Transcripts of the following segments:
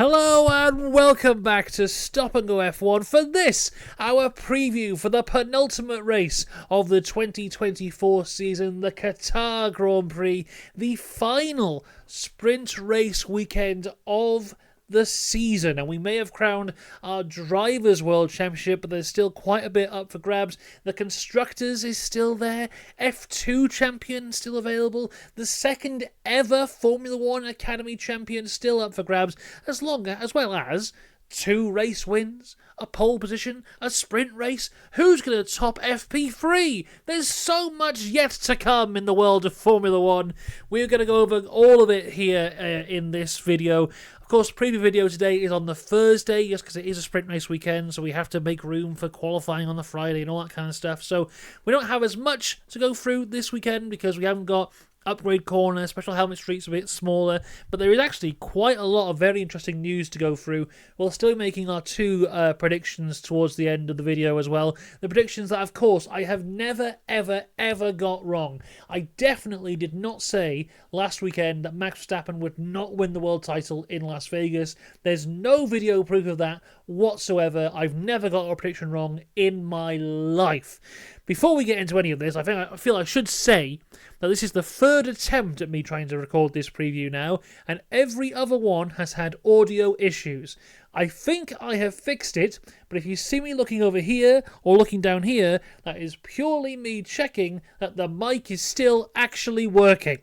Hello and welcome back to Stop and Go F1 for this, our preview for the penultimate race of the 2024 season, the Qatar Grand Prix, the final sprint race weekend of the season. And we may have crowned our Drivers' World Championship, but there's still quite a bit up for grabs. The Constructors is still there. F2 champion still available. The second ever Formula One Academy champion still up for grabs, as well as 2 race wins, a pole position, a sprint race. Who's going to top FP3? There's so much yet to come in the world of Formula One. We're going to go over all of it here in this video. Of course, preview video today is on the Thursday, just because it is a sprint race weekend, so we have to make room for qualifying on the Friday and all that kind of stuff. So we don't have as much to go through this weekend because we haven't got upgrade corner, special helmet streets a bit smaller, but there is actually quite a lot of very interesting news to go through. We'll still be making our 2 predictions towards the end of the video as well. The predictions that, of course, I have never, ever got wrong. I definitely did not say last weekend that Max Verstappen would not win the world title in Las Vegas. There's no video proof of that whatsoever. I've never got a prediction wrong in my life. Before we get into any of this, I feel I should say that this is the 3rd attempt at me trying to record this preview now, and every other one has had audio issues. I think I have fixed it, but if you see me looking over here or looking down here, that is purely me checking that the mic is still actually working.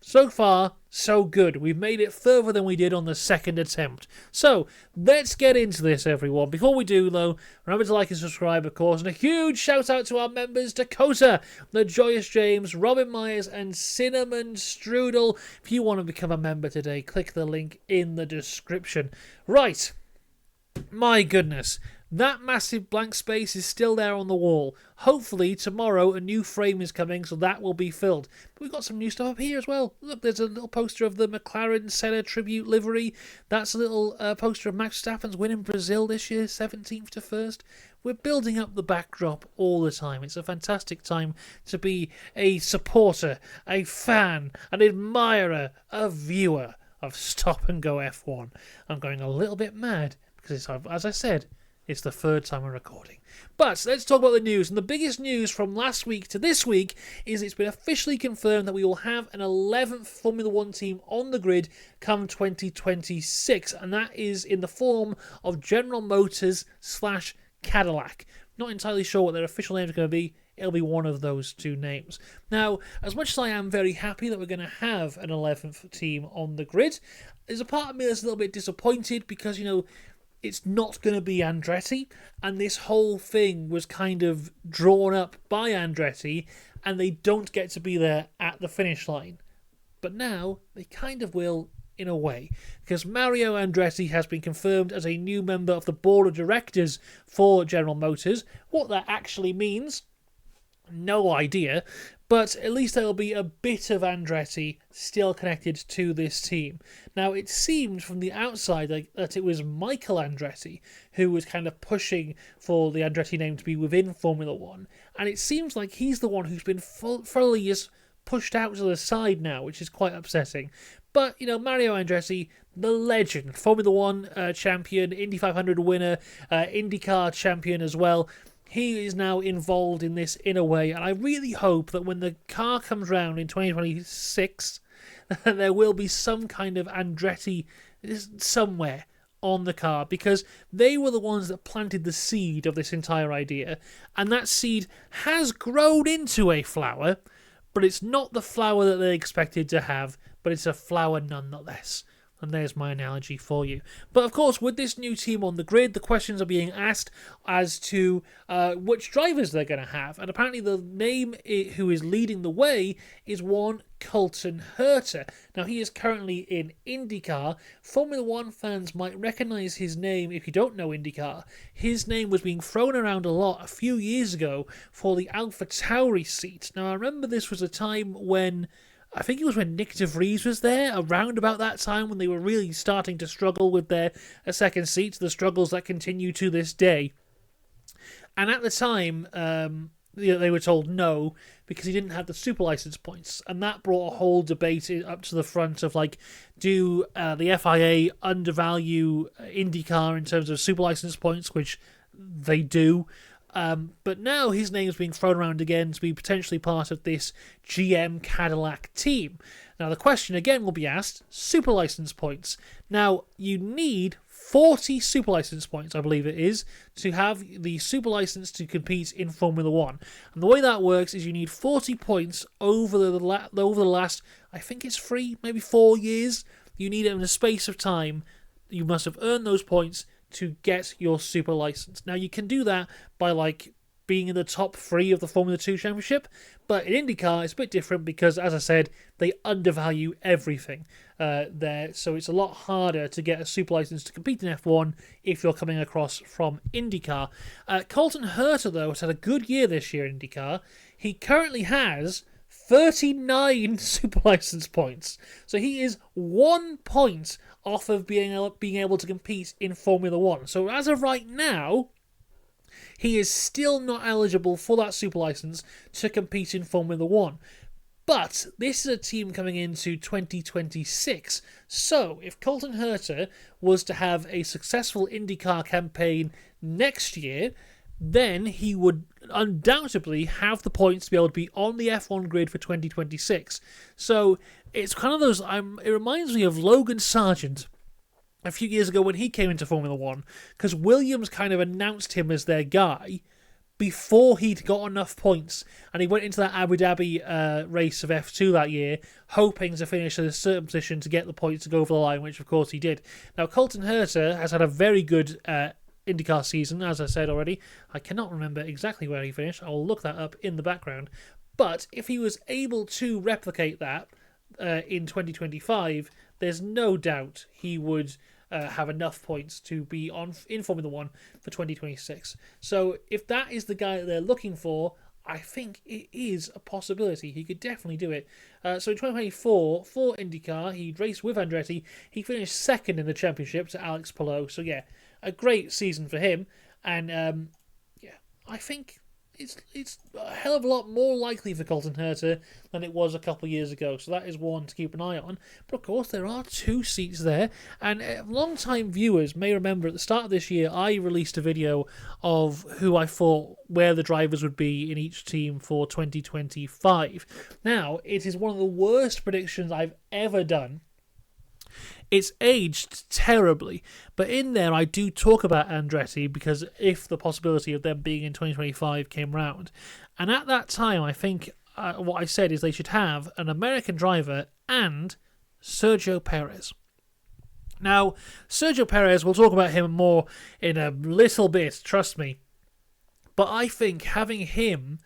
So far, so good. We've made it further than we did on the 2nd attempt. So, let's get into this, everyone. Before we do, though, remember to like and subscribe, of course, and a huge shout-out to our members, Dakota, The Joyous James, Robin Myers, and Cinnamon Strudel. If you want to become a member today, click the link in the description. Right. My goodness. That massive blank space is still there on the wall. Hopefully tomorrow a new frame is coming, so that will be filled. But we've got some new stuff up here as well. Look, there's a little poster of the McLaren Senna tribute livery. That's a little poster of Max Verstappen's win in Brazil this year, 17th to 1st. We're building up the backdrop all the time. It's a fantastic time to be a supporter, a fan, an admirer, a viewer of Stop and Go F1. I'm going a little bit mad because, as I said, it's the 3rd time we're recording. But let's talk about the news. And the biggest news from last week to this week is it's been officially confirmed that we will have an 11th Formula One team on the grid come 2026. And that is in the form of General Motors / Cadillac. Not entirely sure what their official name is going to be. It'll be one of those 2 names. Now, as much as I am very happy that we're going to have an 11th team on the grid, there's a part of me that's a little bit disappointed because, it's not going to be Andretti, and this whole thing was kind of drawn up by Andretti, and they don't get to be there at the finish line. But now, they kind of will in a way, because Mario Andretti has been confirmed as a new member of the board of directors for General Motors. What that actually means, no idea, but at least there will be a bit of Andretti still connected to this team. Now, it seemed from the outside that it was Michael Andretti who was kind of pushing for the Andretti name to be within Formula One, and it seems like he's the one who's been fully just pushed out to the side now, which is quite upsetting. But, Mario Andretti, the legend, Formula One champion, Indy 500 winner, IndyCar champion as well, he is now involved in this in a way, and I really hope that when the car comes round in 2026, there will be some kind of Andretti somewhere on the car, because they were the ones that planted the seed of this entire idea, and that seed has grown into a flower, but it's not the flower that they expected to have, but it's a flower nonetheless. And there's my analogy for you. But of course, with this new team on the grid, the questions are being asked as to which drivers they're going to have. And apparently the name who is leading the way is one Colton Herta. Now, he is currently in IndyCar. Formula One fans might recognise his name if you don't know IndyCar. His name was being thrown around a lot a few years ago for the AlphaTauri seat. Now, I remember this was a time when I think it was when Nick de Vries was there, around about that time when they were really starting to struggle with their second seat, the struggles that continue to this day. And at the time, they were told no because he didn't have the super license points, and that brought a whole debate up to the front of like, do the FIA undervalue IndyCar in terms of super license points, which they do. But now his name is being thrown around again to be potentially part of this GM Cadillac team. Now the question again will be asked, super license points. Now you need 40 super license points, I believe it is, to have the super license to compete in Formula 1. And the way that works is you need 40 points over the last, I think it's 3, maybe 4 years. You need it in a space of time. You must have earned those points to get your super license. Now you can do that by like being in the top 3 of the Formula 2 Championship, but in IndyCar it's a bit different because, as I said, they undervalue everything there, so it's a lot harder to get a super license to compete in F1 if you're coming across from IndyCar. Colton Herta, though, has had a good year this year in IndyCar. He currently has 39 super license points, so he is 1 point off of being able to compete in Formula 1. So as of right now, he is still not eligible for that super license to compete in Formula 1. But this is a team coming into 2026. So if Colton Herta was to have a successful IndyCar campaign next year, then he would undoubtedly have the points to be able to be on the F1 grid for 2026. So it's kind of those, it reminds me of Logan Sargent a few years ago when he came into Formula 1, because Williams kind of announced him as their guy before he'd got enough points, and he went into that Abu Dhabi race of F2 that year, hoping to finish in a certain position to get the points to go over the line, which of course he did. Now Colton Herta has had a very good IndyCar season, as I said already. I cannot remember exactly where he finished. I'll look that up in the background. But if he was able to replicate that in 2025, there's no doubt he would have enough points to be in Formula 1 for 2026. So if that is the guy that they're looking for, I think it is a possibility. He could definitely do it. So in 2024, for IndyCar, he raced with Andretti. He finished second in the championship to Alex Palou. So yeah, a great season for him. And yeah, I think it's a hell of a lot more likely for Colton Herta than it was a couple of years ago. So that is one to keep an eye on. But of course, there are 2 seats there. And long-time viewers may remember at the start of this year, I released a video of who I thought where the drivers would be in each team for 2025. Now, it is one of the worst predictions I've ever done. It's aged terribly, but in there I do talk about Andretti because if the possibility of them being in 2025 came round. And at that time, I think what I said is they should have an American driver and Sergio Perez. Now, Sergio Perez, we'll talk about him more in a little bit, trust me. But I think having him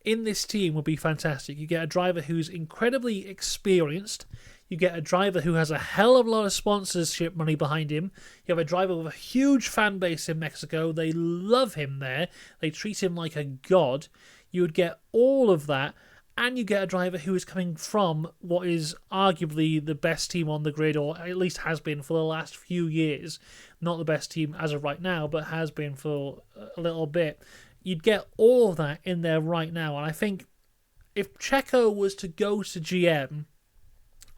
in this team would be fantastic. You get a driver who's incredibly experienced. You get a driver who has a hell of a lot of sponsorship money behind him. You have a driver with a huge fan base in Mexico. They love him there. They treat him like a god. You would get all of that, and you get a driver who is coming from what is arguably the best team on the grid, or at least has been for the last few years. Not the best team as of right now, but has been for a little bit. You'd get all of that in there right now, and I think if Checo was to go to GM,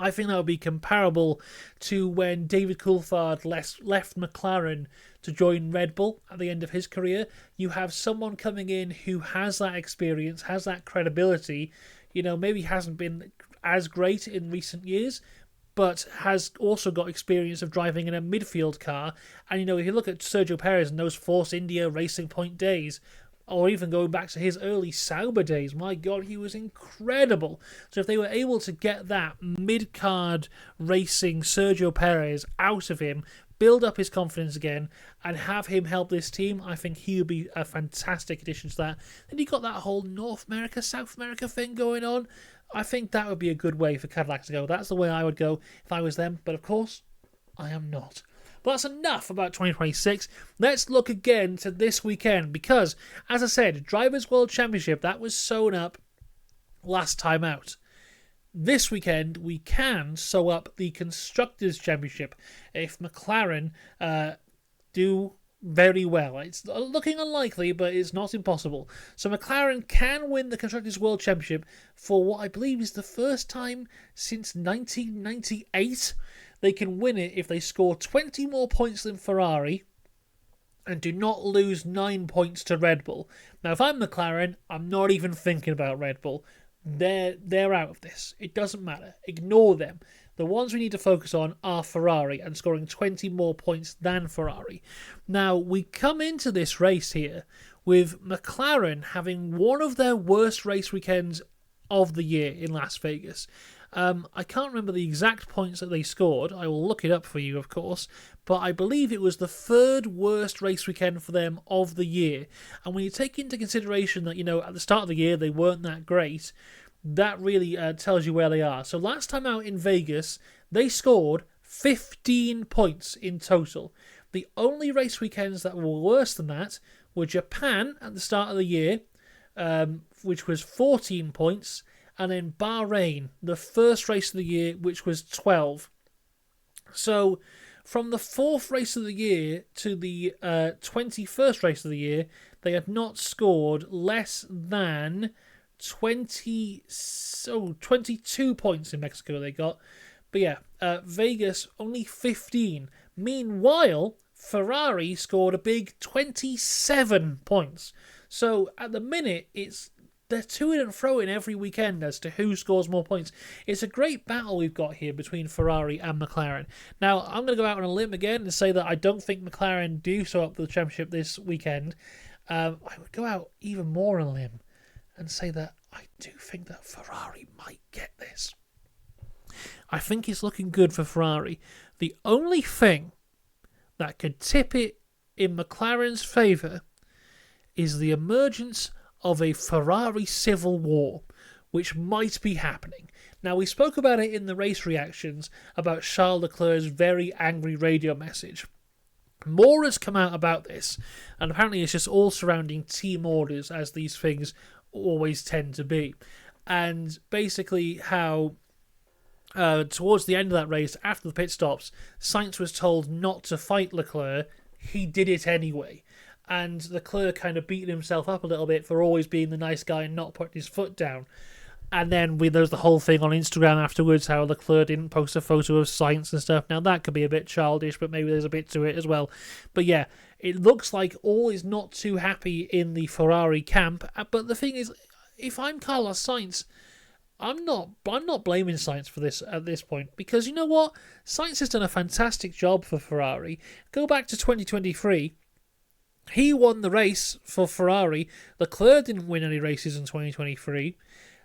I think that would be comparable to when David Coulthard left McLaren to join Red Bull at the end of his career. You have someone coming in who has that experience, has that credibility, maybe hasn't been as great in recent years, but has also got experience of driving in a midfield car. And, if you look at Sergio Perez and those Force India Racing Point days, or even going back to his early Sauber days, my God, he was incredible. So if they were able to get that mid-card racing Sergio Perez out of him, build up his confidence again, and have him help this team, I think he would be a fantastic addition to that. Then you got that whole North America, South America thing going on. I think that would be a good way for Cadillac to go. That's the way I would go if I was them. But of course, I am not. But that's enough about 2026. Let's look again to this weekend because, as I said, Drivers' World Championship, that was sewn up last time out. This weekend, we can sew up the Constructors' Championship if McLaren do very well. It's looking unlikely, but it's not impossible. So McLaren can win the Constructors' World Championship for what I believe is the first time since 1998. They can win it if they score 20 more points than Ferrari and do not lose 9 points to Red Bull. Now, if I'm McLaren, I'm not even thinking about Red Bull. They're out of this. It doesn't matter. Ignore them. The ones we need to focus on are Ferrari and scoring 20 more points than Ferrari. Now, we come into this race here with McLaren having one of their worst race weekends of the year in Las Vegas. I can't remember the exact points that they scored. I will look it up for you, of course. But I believe it was the third worst race weekend for them of the year. And when you take into consideration that, at the start of the year they weren't that great, that really tells you where they are. So last time out in Vegas, they scored 15 points in total. The only race weekends that were worse than that were Japan at the start of the year, which was 14 points, and then Bahrain, the first race of the year, which was 12. So from the fourth race of the year to the 21st race of the year, they had not scored less than 22 points in Mexico they got. But yeah, Vegas only 15. Meanwhile, Ferrari scored a big 27 points. So at the minute, they're to and fro in every weekend as to who scores more points. It's a great battle we've got here between Ferrari and McLaren. Now, I'm going to go out on a limb again and say that I don't think McLaren do so up for the championship this weekend. I would go out even more on a limb and say that I do think that Ferrari might get this. I think it's looking good for Ferrari. The only thing that could tip it in McLaren's favour is the emergence of a Ferrari civil war, which might be happening. Now, we spoke about it in the race reactions about Charles Leclerc's very angry radio message. More has come out about this, and apparently it's just all surrounding team orders, as these things always tend to be. And basically how towards the end of that race, after the pit stops, Sainz was told not to fight Leclerc. He did it anyway. And Leclerc kind of beating himself up a little bit for always being the nice guy and not putting his foot down. And then there's the whole thing on Instagram afterwards, how Leclerc didn't post a photo of Sainz and stuff. Now, that could be a bit childish, but maybe there's a bit to it as well. But yeah, it looks like all is not too happy in the Ferrari camp. But the thing is, if I'm Carlos Sainz, I'm not blaming Sainz for this at this point, because you know what? Sainz has done a fantastic job for Ferrari. Go back to 2023. He won the race for Ferrari. Leclerc didn't win any races in 2023.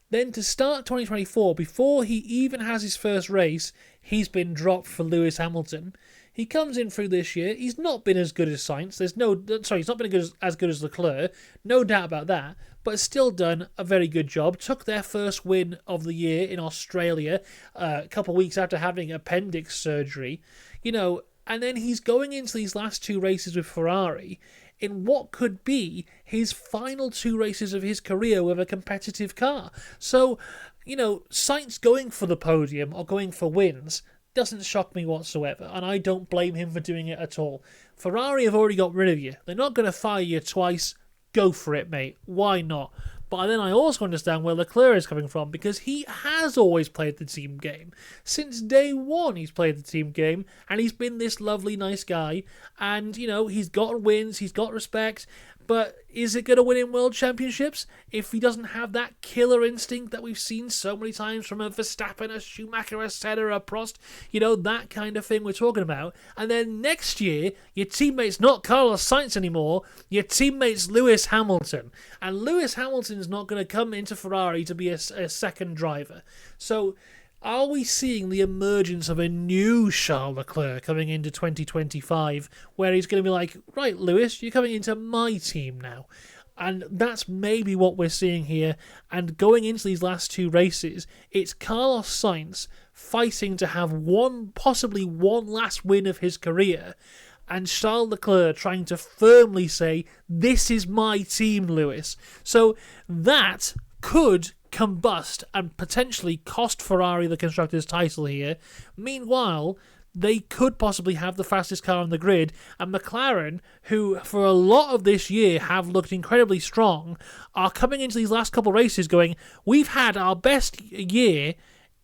Then to start 2024, before he even has his first race, he's been dropped for Lewis Hamilton. He comes in through this year. He's not been as good as Sainz. He's not been as good as Leclerc. No doubt about that. But still done a very good job. Took their first win of the year in Australia a couple of weeks after having appendix surgery. And then he's going into these last two races with Ferrari in what could be his final two races of his career with a competitive car. So, Sainz going for the podium or going for wins doesn't shock me whatsoever, and I don't blame him for doing it at all. Ferrari have already got rid of you. They're not going to fire you twice. Go for it, mate. Why not? But then I also understand where Leclerc is coming from, because he has always played the team game. Since day one, he's played the team game, and he's been this lovely, nice guy. And, he's got wins, he's got respect. But is it going to win in World Championships if he doesn't have that killer instinct that we've seen so many times from a Verstappen, a Schumacher, a Senna, a Prost? That kind of thing we're talking about. And then next year, your teammate's not Carlos Sainz anymore. Your teammate's Lewis Hamilton. And Lewis Hamilton's not going to come into Ferrari to be a second driver. So are we seeing the emergence of a new Charles Leclerc coming into 2025, where he's going to be like, right, Lewis, you're coming into my team now? And that's maybe what we're seeing here. And going into these last two races, it's Carlos Sainz fighting to have possibly one last win of his career, and Charles Leclerc trying to firmly say, this is my team, Lewis. So that could combust and potentially cost Ferrari the Constructors' title here. Meanwhile, they could possibly have the fastest car on the grid. And McLaren, who for a lot of this year have looked incredibly strong, are coming into these last couple of races going, we've had our best year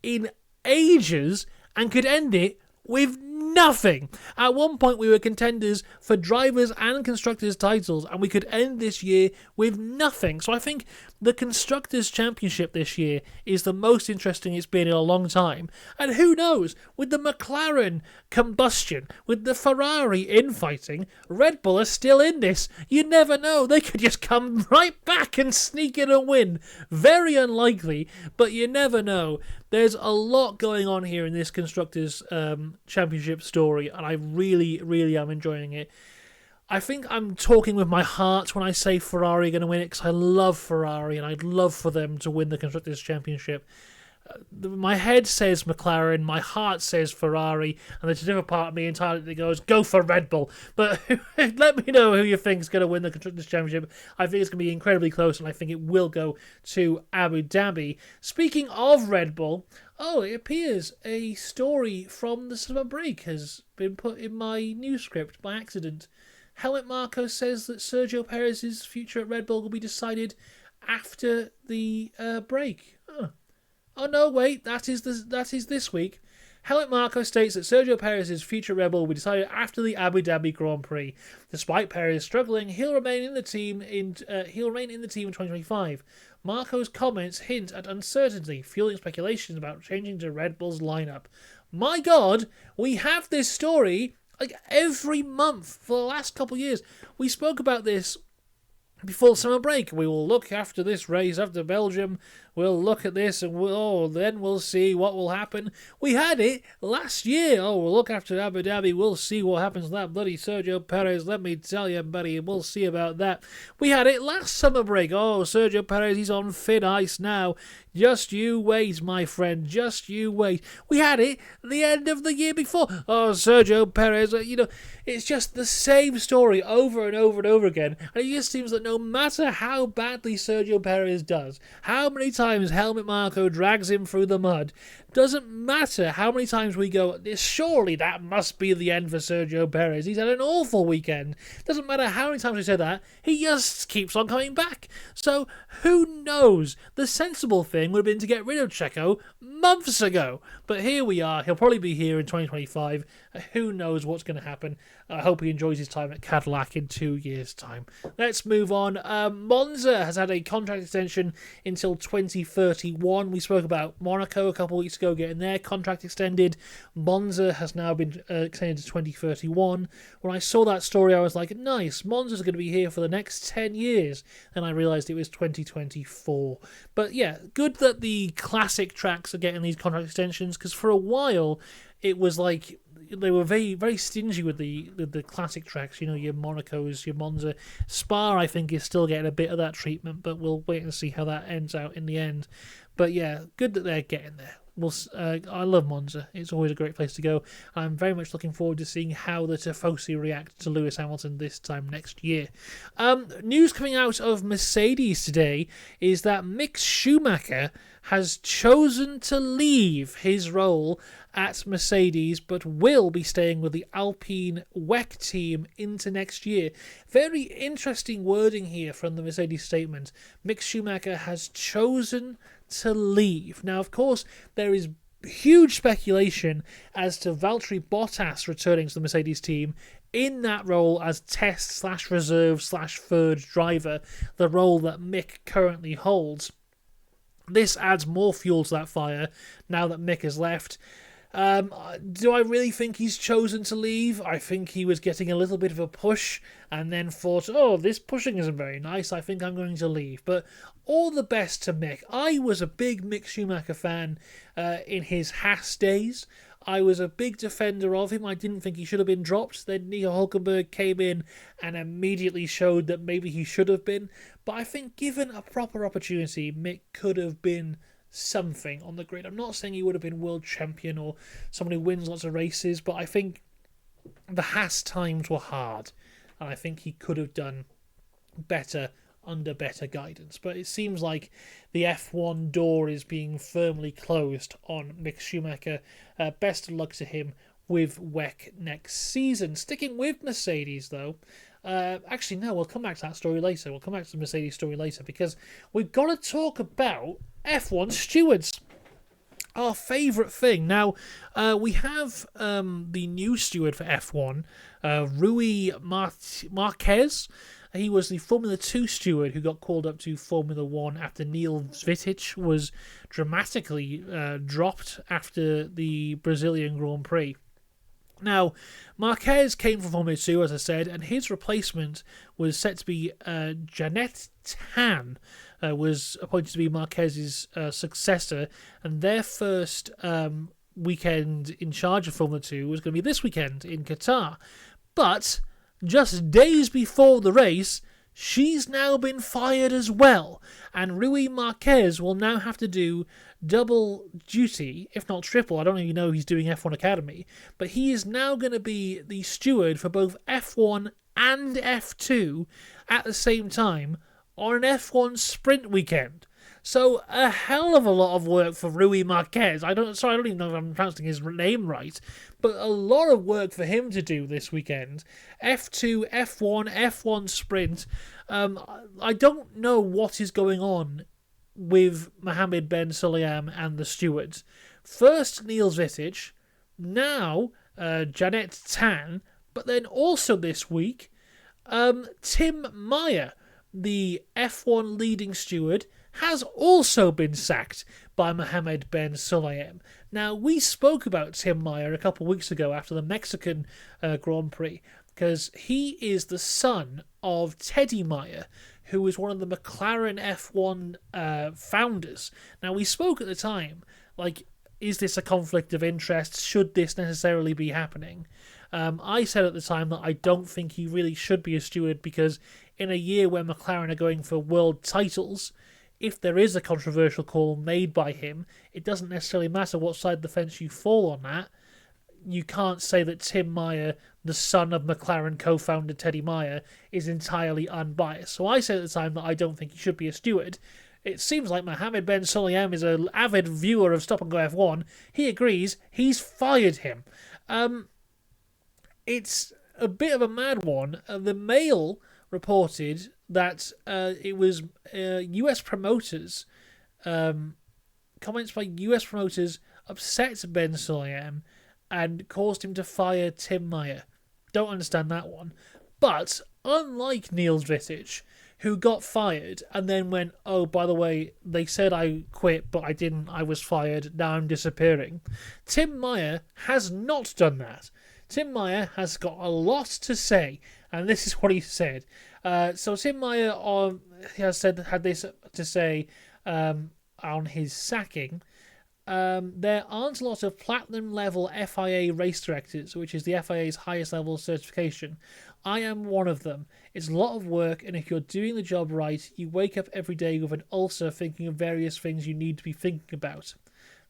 in ages and could end it with nothing. At one point, we were contenders for drivers and constructors titles, and we could end this year with nothing. So I think the Constructors' Championship this year is the most interesting it's been in a long time. And who knows, with the McLaren combustion, with the Ferrari infighting, Red Bull are still in this. You never know. They could just come right back and sneak in a win. Very unlikely, but you never know. There's a lot going on here in this Constructors' Championship story, and I really, really am enjoying it. I think I'm talking with my heart when I say Ferrari are going to win it, because I love Ferrari and I'd love for them to win the Constructors' Championship. My head says McLaren, my heart says Ferrari, and there's a different part of me entirely that goes, go for Red Bull. But let me know who you think is going to win the Constructors' Championship. I think it's going to be incredibly close, and I think it will go to Abu Dhabi. Speaking of Red Bull, it appears a story from the summer break has been put in my news script by accident. Helmut Marko says that Sergio Perez's future at Red Bull will be decided after the break. Oh no, wait, that is this week. Helmut Marko states that Sergio Perez's future Red Bull will be decided after the Abu Dhabi Grand Prix. Despite Perez struggling, he'll remain in the team in 2025. Marko's comments hint at uncertainty, fueling speculations about changing to Red Bull's lineup. My God, we have this story like every month for the last couple of years. We spoke about this before summer break. We will look after this race, after Belgium. We'll look at this and then we'll see what will happen. We had it last year. We'll look after Abu Dhabi. We'll see what happens to that bloody Sergio Perez. Let me tell you, buddy, we'll see about that. We had it last summer break. Sergio Perez, he's on thin ice now. Just you wait, my friend. Just you wait. We had it the end of the year before. Sergio Perez, it's just the same story over and over and over again. And it just seems that no matter how badly Sergio Perez does, how many times Helmut Marko drags him through the mud, doesn't matter how many times we go, surely that must be the end for Sergio Perez. He's had an awful weekend. Doesn't matter how many times we say that, he just keeps on coming back. So who knows? The sensible thing would have been to get rid of Checo months ago. But here we are. He'll probably be here in 2025. Who knows what's going to happen? I hope he enjoys his time at Cadillac in 2 years' time. Let's move on. Monza has had a contract extension until 2031. We spoke about Monaco a couple of weeks ago getting their contract extended. Monza has now been extended to 2031. When I saw that story, I was like, nice, Monza's going to be here for the next 10 years. And I realised it was 2024. But yeah, good that the classic tracks are getting these contract extensions, because for a while it was like they were very, very stingy with the classic tracks. Your Monacos, your Monza. Spa, I think, is still getting a bit of that treatment, but we'll wait and see how that ends out in the end. But yeah, good that they're getting there. I love Monza. It's always a great place to go. I'm very much looking forward to seeing how the Tifosi react to Lewis Hamilton this time next year. News coming out of Mercedes today is that Mick Schumacher has chosen to leave his role at Mercedes, but will be staying with the Alpine WEC team into next year. Very interesting wording here from the Mercedes statement. Mick Schumacher has chosen to leave. Now, of course, there is huge speculation as to Valtteri Bottas returning to the Mercedes team in that role as test/reserve/third driver, the role that Mick currently holds. This adds more fuel to that fire now that Mick has left. Do I really think he's chosen to leave? I think he was getting a little bit of a push and then thought, this pushing isn't very nice, I think I'm going to leave. But all the best to Mick. I was a big Mick Schumacher fan in his Haas days. I was a big defender of him. I didn't think he should have been dropped. Then Nico Hulkenberg came in and immediately showed that maybe he should have been. But I think given a proper opportunity, Mick could have been something on the grid. I'm not saying he would have been world champion or someone who wins lots of races, but I think the Haas times were hard, and I think he could have done better under better guidance. But it seems like the F1 door is being firmly closed on Mick Schumacher. Best of luck to him with WEC next season. Sticking with Mercedes, though, actually, no, we'll come back to that story later. We'll come back to the Mercedes story later because we've got to talk about F1 stewards. Our favourite thing. Now, we have the new steward for F1, Rui Marquez. He was the Formula 2 steward who got called up to Formula 1 after Neil Svitic was dramatically dropped after the Brazilian Grand Prix. Now, Marquez came from Formula 2, as I said, and his replacement was set to be Janet Tan, was appointed to be Marquez's successor, and their first weekend in charge of Formula 2 was going to be this weekend in Qatar. But just days before the race, she's now been fired as well, and Rui Marquez will now have to do double duty, if not triple. I don't even know he's doing F1 Academy, but he is now going to be the steward for both F1 and F2 at the same time on an F1 sprint weekend. So a hell of a lot of work for Rui Marquez. I don't even know if I'm pronouncing his name right, but a lot of work for him to do this weekend. F2, F1, F1 sprint. I don't know what is going on with Mohammed Ben Sulayem and the stewards. First Neil Svitic, now Janet Tan, but then also this week, Tim Meyer, the F1 leading steward, has also been sacked by Mohammed Ben Sulayem. Now, we spoke about Tim Meyer a couple of weeks ago after the Mexican Grand Prix, because he is the son of Teddy Meyer, who was one of the McLaren F1 founders. Now, we spoke at the time, like, is this a conflict of interest? Should this necessarily be happening? I said at the time that I don't think he really should be a steward, because in a year where McLaren are going for world titles, if there is a controversial call made by him, it doesn't necessarily matter what side of the fence you fall on that. You can't say that Tim Meyer, the son of McLaren co-founder Teddy Meyer, is entirely unbiased. So I said at the time that I don't think he should be a steward. It seems like Mohammed Ben Sulayem is an avid viewer of Stop and Go F1. He agrees. He's fired him. It's a bit of a mad one. The Mail reported that it was US promoters, comments by US promoters upset Ben Sulayem and caused him to fire Tim Meyer. Don't understand that one. But unlike Neil Svitic, who got fired and then went, oh, by the way, they said I quit, but I didn't, I was fired, now I'm disappearing. Tim Meyer has not done that. Tim Meyer has got a lot to say, and this is what he said. So Tim Meyer had this to say on his sacking. There aren't a lot of platinum level FIA race directors, which is the FIA's highest level of certification. I am one of them. It's a lot of work, and if you're doing the job right, you wake up every day with an ulcer thinking of various things you need to be thinking about.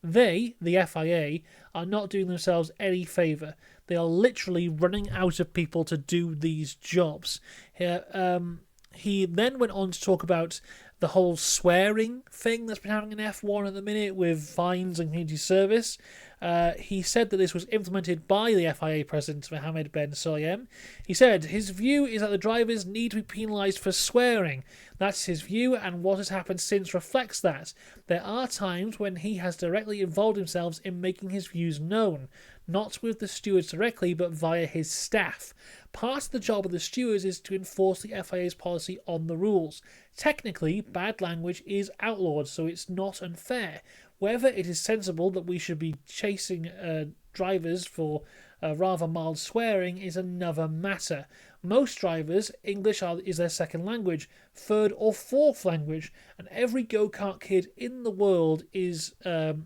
They, the FIA, are not doing themselves any favour. They are literally running out of people to do these jobs. He then went on to talk about the whole swearing thing that's been happening in F1 at the minute with fines and community service. He said that this was implemented by the FIA president, Mohammed Ben Sulayem. He said his view is that the drivers need to be penalised for swearing. That's his view, and what has happened since reflects that. There are times when he has directly involved himself in making his views known, not with the stewards directly, but via his staff. Part of the job of the stewards is to enforce the FIA's policy on the rules. Technically, bad language is outlawed, so it's not unfair. Whether it is sensible that we should be chasing drivers for rather mild swearing is another matter. Most drivers, English is their second language, third or fourth language, and every go-kart kid in the world is every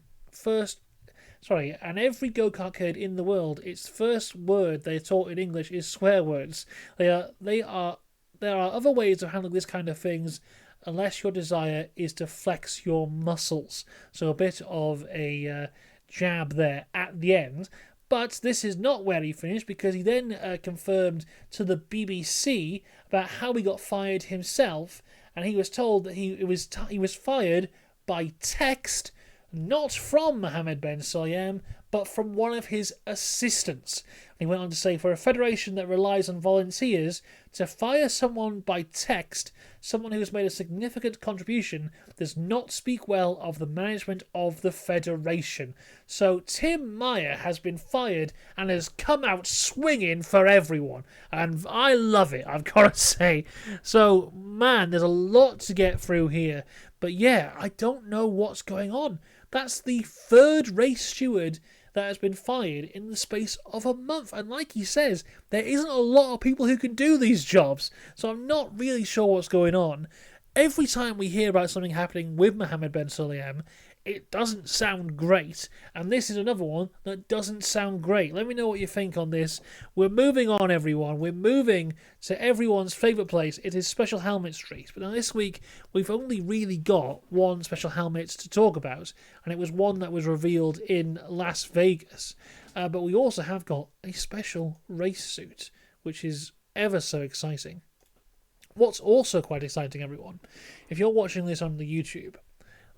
go-kart kid in the world, its first word they're taught in English is swear words. There are other ways of handling this kind of things, unless your desire is to flex your muscles. So a bit of a jab there at the end. But this is not where he finished, because he then confirmed to the BBC about how he got fired himself, and he was told that he was fired by text, not from Mohammed Ben Sulayem, but from one of his assistants. And he went on to say, for a federation that relies on volunteers, to fire someone by text, someone who has made a significant contribution, does not speak well of the management of the federation. So Tim Meyer has been fired and has come out swinging for everyone. And I love it, I've got to say. So, man, there's a lot to get through here. But yeah, I don't know what's going on. That's the third race steward that has been fired in the space of a month. And like he says, there isn't a lot of people who can do these jobs. So I'm not really sure what's going on. Every time we hear about something happening with Mohammed Ben Sulayem, it doesn't sound great. And this is another one that doesn't sound great. Let me know what you think on this. We're moving on, everyone. We're moving to everyone's favourite place. It is Special Helmet Street. But now this week, we've only really got one special helmet to talk about. And it was one that was revealed in Las Vegas. But we also have got a special race suit, which is ever so exciting. What's also quite exciting, everyone, if you're watching this on the YouTube,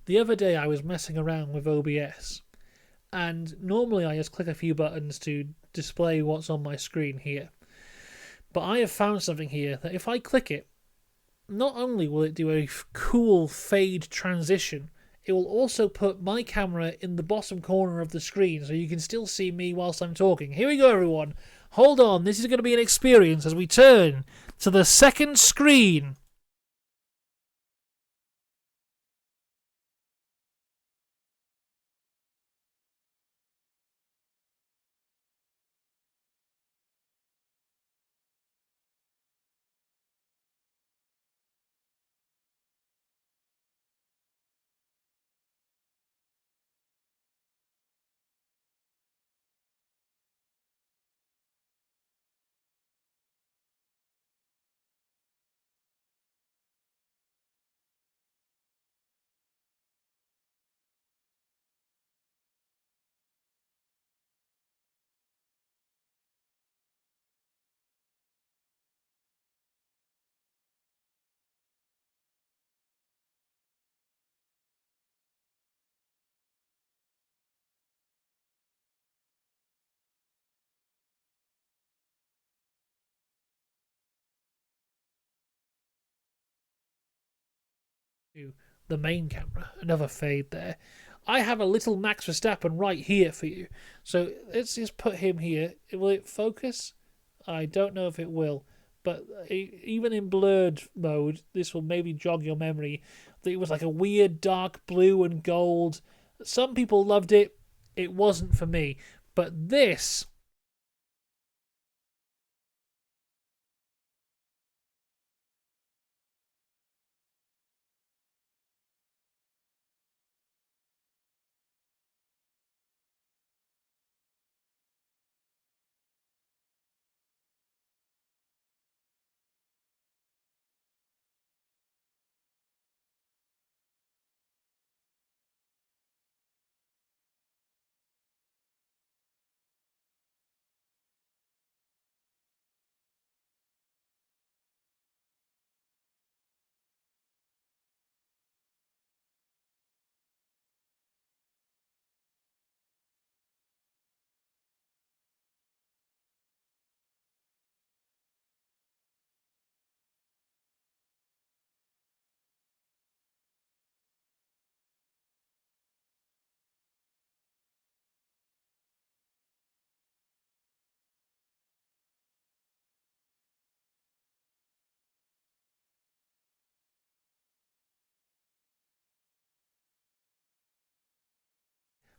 the other day I was messing around with OBS, and normally I just click a few buttons to display what's on my screen here. But I have found something here that if I click it, not only will it do a cool fade transition, it will also put my camera in the bottom corner of the screen so you can still see me whilst I'm talking. Here we go, everyone. Hold on, this is going to be an experience as we turn to the second screen. The main camera, another fade there. I have a little Max Verstappen right here for you. So let's just put him here. Will it focus? I don't know if it will. But even in blurred mode, this will maybe jog your memory. It was like a weird dark blue and gold. Some people loved it. It wasn't for me. But this...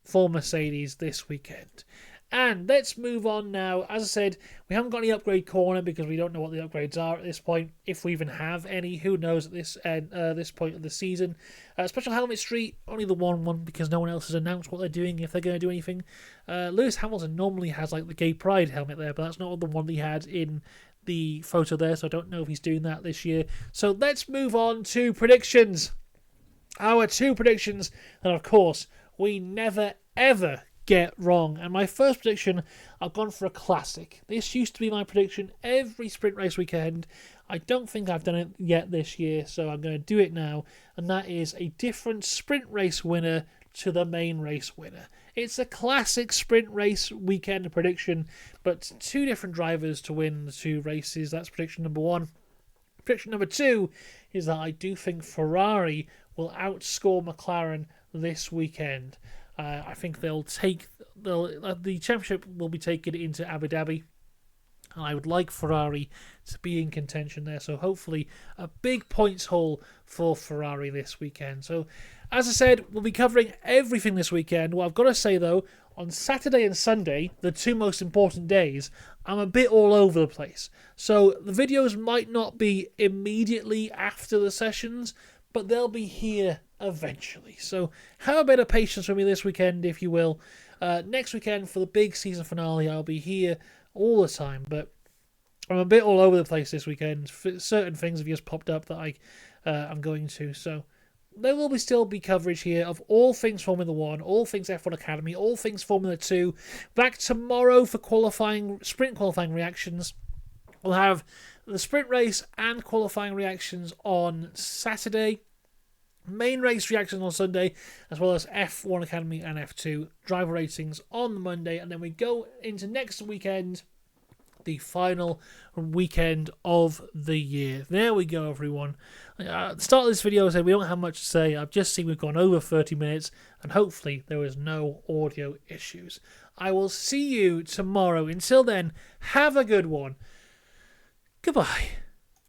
for Mercedes this weekend. And let's move on now. As I said, we haven't got any upgrade corner because we don't know what the upgrades are at this point. If we even have any, who knows at this point of the season. Special Helmet Street, only the one because no one else has announced what they're doing, if they're going to do anything. Lewis Hamilton normally has like the Gay Pride helmet there, but that's not the one he had in the photo there, so I don't know if he's doing that this year. So let's move on to predictions. Our two predictions, and of course, we never ever get wrong. And my first prediction, I've gone for a classic. This used to be my prediction every sprint race weekend. I don't think I've done it yet this year, so I'm going to do it now. And that is a different sprint race winner to the main race winner. It's a classic sprint race weekend prediction, but two different drivers to win the two races. That's prediction number one. Prediction number two is that I do think Ferrari will outscore McLaren this weekend. I think the championship will be taken into Abu Dhabi. And I would like Ferrari to be in contention there. So hopefully a big points haul for Ferrari this weekend. So as I said, we'll be covering everything this weekend. What I've got to say though, on Saturday and Sunday, the two most important days, I'm a bit all over the place. So the videos might not be immediately after the sessions, but they'll be here eventually. So have a bit of patience with me this weekend, if you will. Next weekend for the big season finale, I'll be here all the time, but I'm a bit all over the place this weekend. Certain things have just popped up that I'm going to, so there will still be coverage here of all things Formula 1, all things F1 Academy, all things Formula 2. Back tomorrow for sprint qualifying reactions. We'll have the sprint race and qualifying reactions on Saturday. Main race reactions on Sunday, as well as F1 Academy and F2 driver ratings on Monday, and then we go into next weekend, the final weekend of the year. There we go, everyone. At the start of this video, I said we don't have much to say. I've just seen we've gone over 30 minutes, and hopefully there was no audio issues. I will see you tomorrow. Until then, have a good one. Goodbye.